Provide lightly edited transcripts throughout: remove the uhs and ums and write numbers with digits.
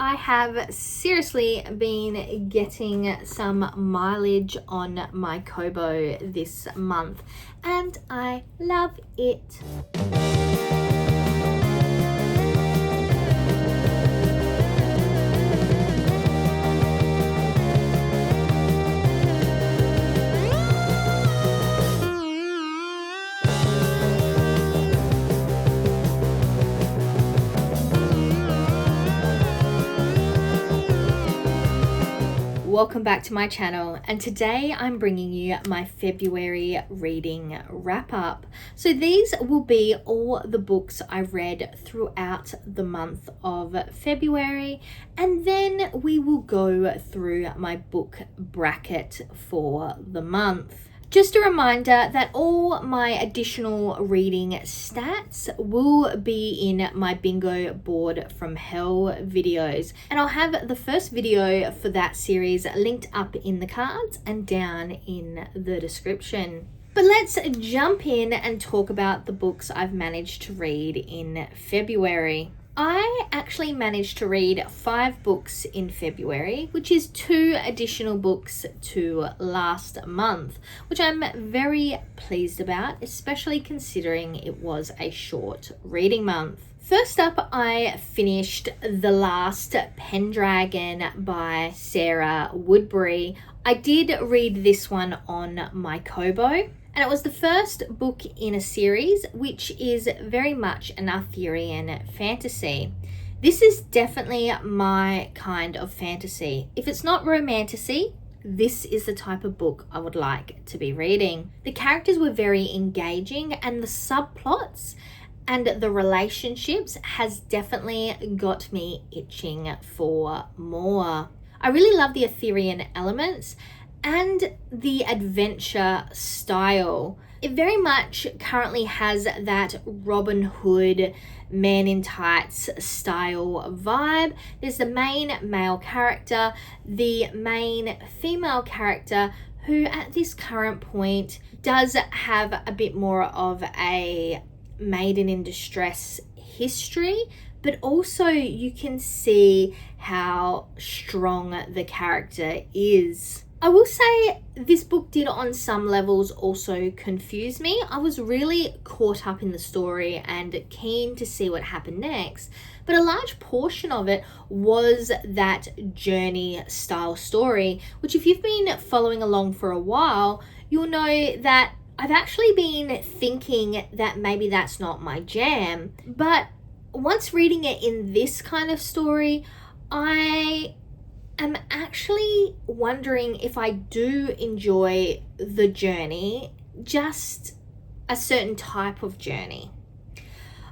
I have seriously been getting some mileage on my Kobo this month and I love it. Welcome back to my channel, and today I'm bringing you my February reading wrap up. So these will be all the books I read throughout the month of February, and then we will go through my book bracket for the month. Just a reminder that all my additional reading stats will be in my Bingo Board from Hell videos. And I'll have the first video for that series linked up in the cards and down in the description. But let's jump in and talk about the books I've managed to read in February. I actually managed to read 5 books in February, which is 2 additional books to last month, which I'm very pleased about, especially considering it was a short reading month. First up, I finished The Last Pendragon by Sarah Woodbury. I did read this one on my Kobo. And it was the first book in a series, which is very much an Arthurian fantasy. This is definitely my kind of fantasy. If it's not romantasy, this is the type of book I would like to be reading. The characters were very engaging, and the subplots and the relationships has definitely got me itching for more. I really love the Arthurian elements and the adventure style. It very much currently has that Robin Hood, Man in Tights style vibe. There's the main male character, the main female character, who at this current point does have a bit more of a maiden in distress history, but also you can see how strong the character is. I will say this book did on some levels also confuse me. I was really caught up in the story and keen to see what happened next, but a large portion of it was that journey style story, which if you've been following along for a while, you'll know that I've actually been thinking that maybe that's not my jam. But once reading it in this kind of story, I'm actually wondering if I do enjoy the journey, just a certain type of journey.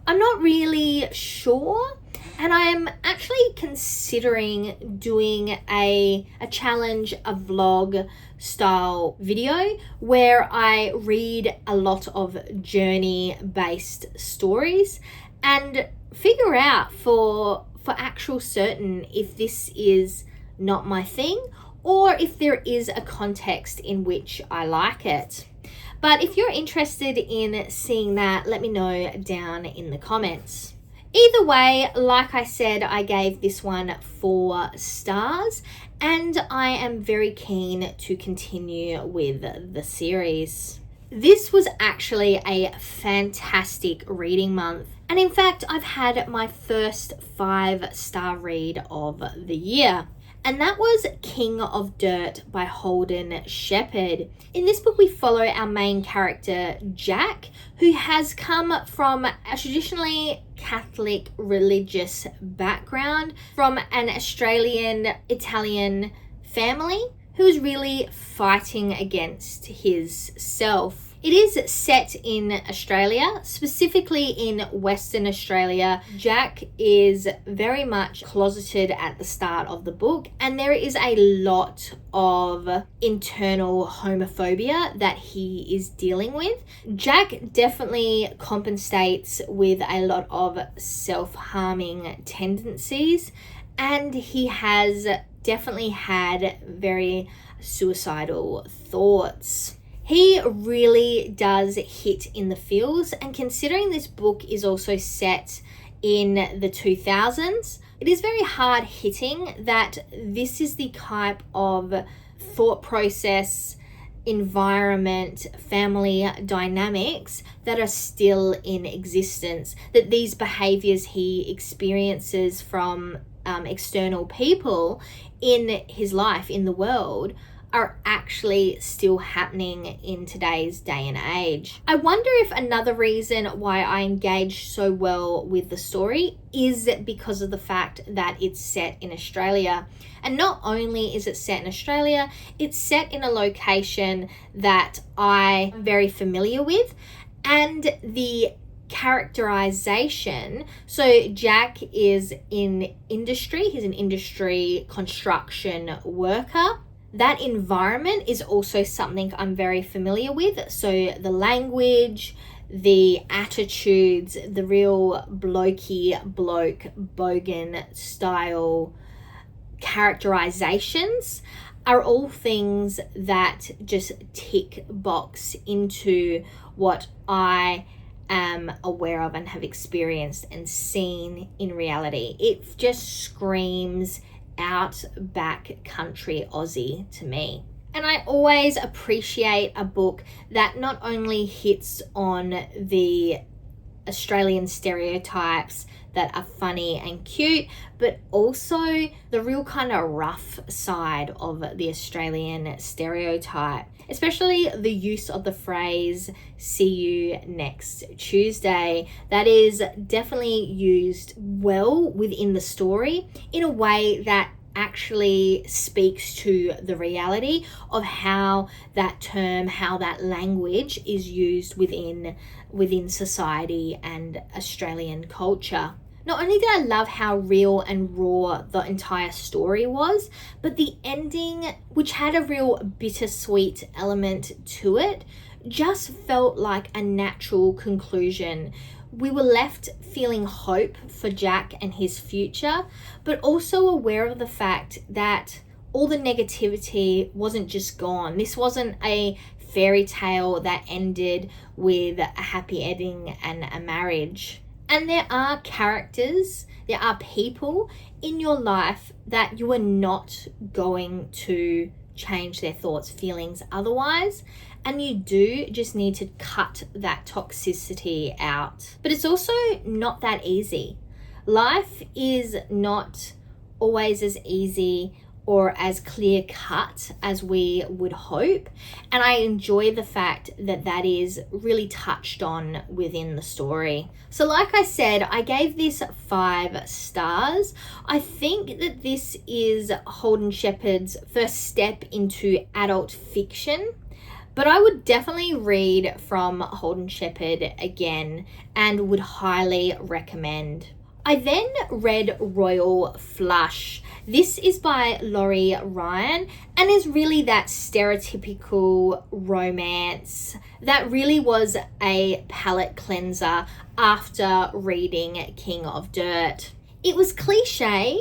I'm not really sure, and I'm actually considering doing a challenge, a vlog style video where I read a lot of journey based stories and figure out for actual certain if this is not my thing, or if there is a context in which I like it. But if you're interested in seeing that, let me know down in the comments. Either way, like I said, I gave this one 4 stars, and I am very keen to continue with the series. This was actually a fantastic reading month. And in fact, I've had my first 5-star read of the year. And that was King of Dirt by Holden Shepherd. In this book, we follow our main character, Jack, who has come from a traditionally Catholic religious background from an Australian-Italian family who is really fighting against his self. It is set in Australia, specifically in Western Australia. Jack is very much closeted at the start of the book, and there is a lot of internal homophobia that he is dealing with. Jack definitely compensates with a lot of self-harming tendencies, and he has definitely had very suicidal thoughts. He really does hit in the feels, and considering this book is also set in the 2000s, It is very hard hitting that this is the type of thought process, environment, family dynamics that are still in existence, that these behaviors he experiences from external people in his life, in the world, are actually still happening in today's day and age. I wonder if another reason why I engaged so well with the story is because of the fact that it's set in Australia. And not only is it set in Australia, it's set in a location that I'm very familiar with, and the characterization. So Jack is in industry, he's an industry construction worker. That environment is also something I'm very familiar with. So the language, the attitudes, the real blokey bloke bogan style characterizations are all things that just tick box into what I am aware of and have experienced and seen in reality. It just screams outback country Aussie to me. And I always appreciate a book that not only hits on the Australian stereotypes that are funny and cute, but also the real kind of rough side of the Australian stereotype, especially the use of the phrase "see you next Tuesday." That is definitely used well within the story in a way that actually speaks to the reality of how that term, how that language is used within society and Australian culture. Not only did I love how real and raw the entire story was, but the ending, which had a real bittersweet element to it, just felt like a natural conclusion. We were left feeling hope for Jack and his future, but also aware of the fact that all the negativity wasn't just gone. This wasn't a fairy tale that ended with a happy ending and a marriage. And there are characters, there are people in your life that you are not going to change their thoughts, feelings otherwise. And you do just need to cut that toxicity out. But it's also not that easy. Life is not always as easy or as clear cut as we would hope. And I enjoy the fact that that is really touched on within the story. So like I said, I gave this 5 stars. I think that this is Holden Shepherd's first step into adult fiction. But I would definitely read from Holden Shepherd again and would highly recommend. I then read Royal Flush. This is by Laurie Ryan and is really that stereotypical romance that really was a palate cleanser after reading King of Dirt. It was cliche,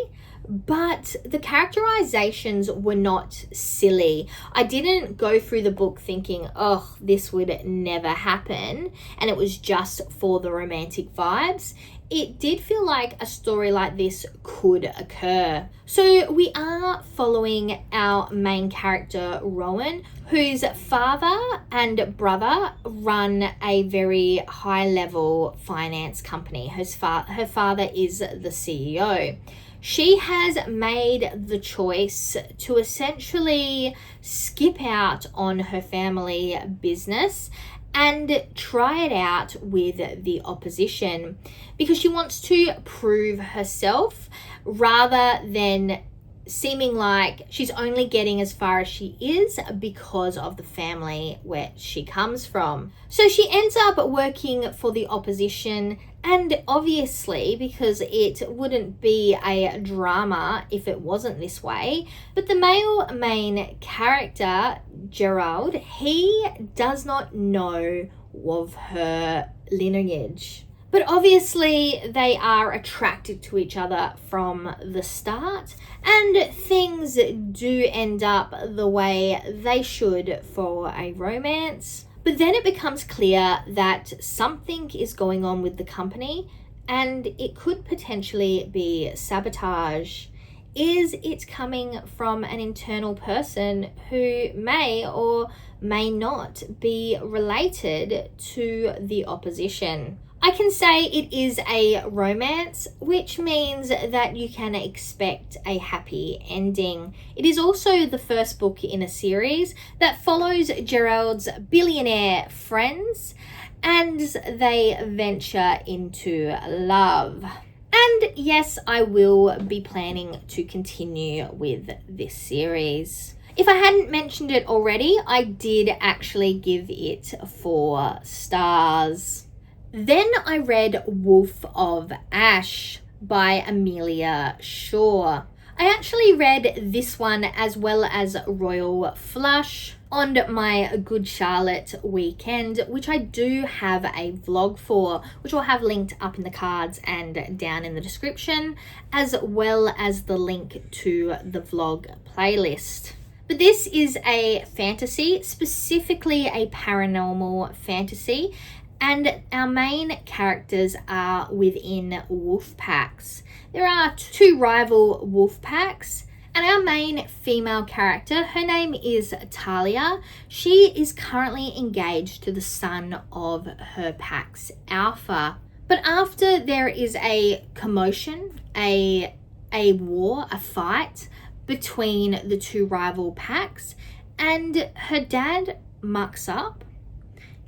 but the characterizations were not silly. I didn't go through the book thinking, oh, this would never happen, and it was just for the romantic vibes. It did feel like a story like this could occur. So we are following our main character, Rowan, whose father and brother run a very high-level finance company. Her father is the CEO. She has made the choice to essentially skip out on her family business and try it out with the opposition because she wants to prove herself rather than seeming like she's only getting as far as she is because of the family where she comes from. So she ends up working for the opposition, and obviously, because it wouldn't be a drama if it wasn't this way, but the male main character, Gerald, he does not know of her lineage. But obviously they are attracted to each other from the start, and things do end up the way they should for a romance. But then it becomes clear that something is going on with the company and it could potentially be sabotage. Is it coming from an internal person who may or may not be related to the opposition? I can say it is a romance, which means that you can expect a happy ending. It is also the first book in a series that follows Gerald's billionaire friends and they venture into love. And yes, I will be planning to continue with this series. If I hadn't mentioned it already, I did actually give it 4 stars. Then I read Wolf of Ash by Amelia Shaw. I actually read this one as well as Royal Flush on my Good Charlotte weekend, which I do have a vlog for, which I'll have linked up in the cards and down in the description, as well as the link to the vlog playlist. But this is a fantasy, specifically a paranormal fantasy, and our main characters are within wolf packs. There are 2 rival wolf packs, and our main female character, her name is Talia. She is currently engaged to the son of her pack's alpha. But after there is a commotion, a war, a fight between the 2 rival packs, and her dad mucks up,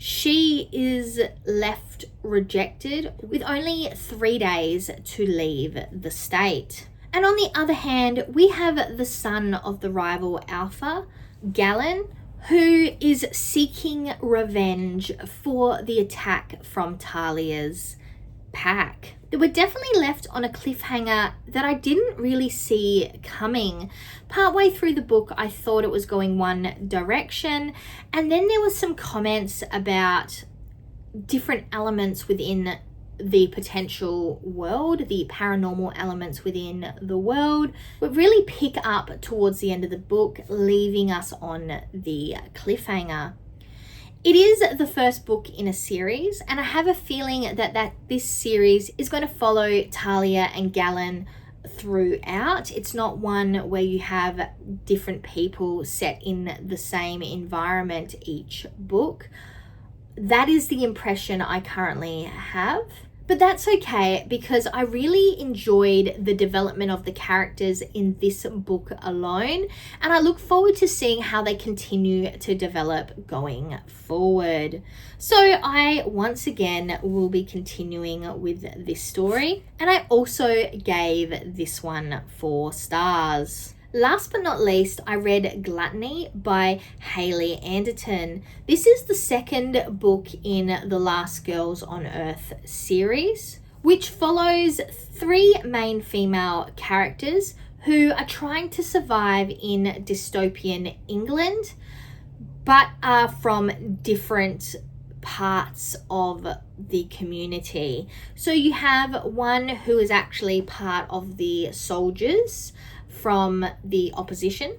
she is left rejected with only 3 days to leave the state. And on the other hand, we have the son of the rival alpha, Galen, who is seeking revenge for the attack from Talia's pack. They were definitely left on a cliffhanger that I didn't really see coming. Partway through the book, I thought it was going one direction, and then there was some comments about different elements within the potential world, the paranormal elements within the world, but really pick up towards the end of the book, leaving us on the cliffhanger. It is the first book in a series, and I have a feeling that this series is going to follow Talia and Galen throughout. It's not one where you have different people set in the same environment each book. That is the impression I currently have. But that's okay, because I really enjoyed the development of the characters in this book alone, and I look forward to seeing how they continue to develop going forward. So I once again will be continuing with this story, and I also gave this one 4 stars. Last but not least, I read Gluttony by Hayley Anderton. This is the second book in the Last Girls on Earth series, which follows 3 main female characters who are trying to survive in dystopian England, but are from different parts of the community. So you have one who is actually part of the soldiers from the opposition.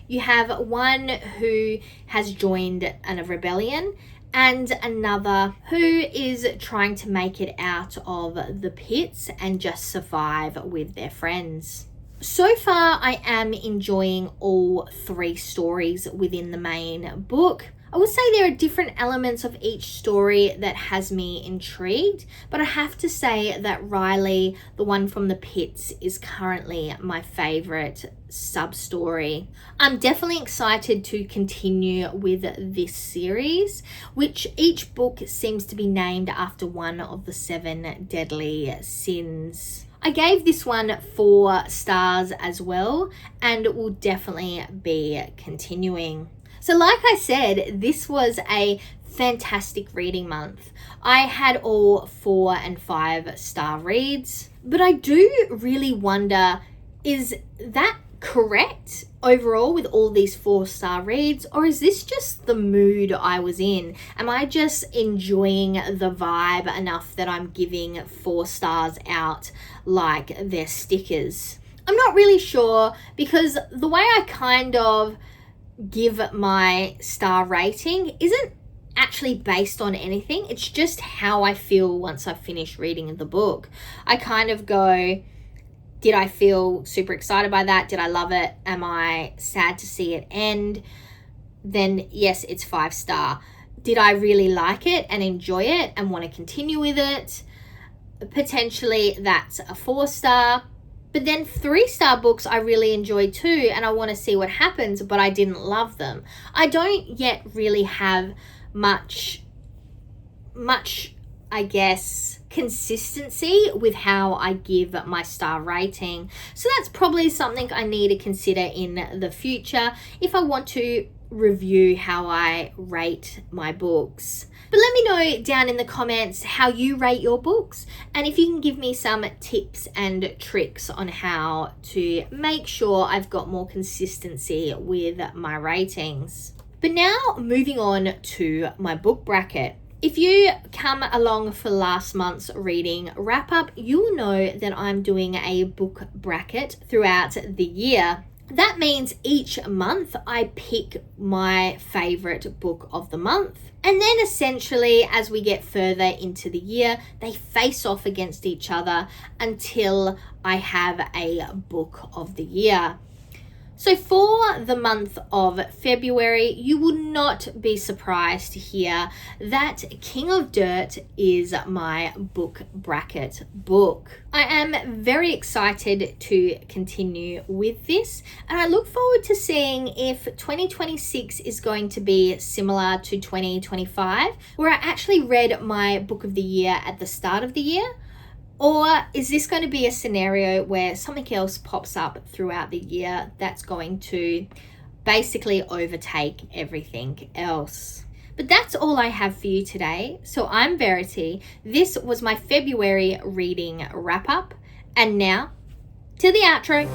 You have one who has joined a rebellion, and another who is trying to make it out of the pits and just survive with their friends. So far, I am enjoying all 3 stories within the main book. I would say there are different elements of each story that has me intrigued, but I have to say that Riley, the one from the pits, is currently my favorite sub-story. I'm definitely excited to continue with this series, which each book seems to be named after one of the 7 deadly sins. I gave this one 4 stars as well, and will definitely be continuing. So like I said, this was a fantastic reading month. I had all 4 and 5 star reads, but I do really wonder, is that correct overall with all these 4-star reads, or is this just the mood I was in? Am I just enjoying the vibe enough that I'm giving 4 stars out like they're stickers? I'm not really sure, because the way I kind of give my star rating isn't actually based on anything. It's just how I feel once I've finished reading the book. I kind of go, did I feel super excited by that? Did I love it? Am I sad to see it end? Then yes, it's 5-star. Did I really like it and enjoy it and want to continue with it? Potentially that's a 4-star. But then 3-star books I really enjoyed too, and I want to see what happens, but I didn't love them. I don't yet really have much, I guess, consistency with how I give my star rating. So that's probably something I need to consider in the future if I want to review how I rate my books. But let me know down in the comments how you rate your books, and if you can give me some tips and tricks on how to make sure I've got more consistency with my ratings. But now moving on to my book bracket. If you come along for last month's reading wrap up, you'll know that I'm doing a book bracket throughout the year. That means each month I pick my favorite book of the month. And then essentially, as we get further into the year, they face off against each other until I have a book of the year. So for the month of February, you will not be surprised to hear that King of Dirt is my book bracket book. I am very excited to continue with this, and I look forward to seeing if 2026 is going to be similar to 2025, where I actually read my book of the year at the start of the year. Or is this going to be a scenario where something else pops up throughout the year that's going to basically overtake everything else? But that's all I have for you today. So I'm Verity. This was my February reading wrap up. And now to the outro.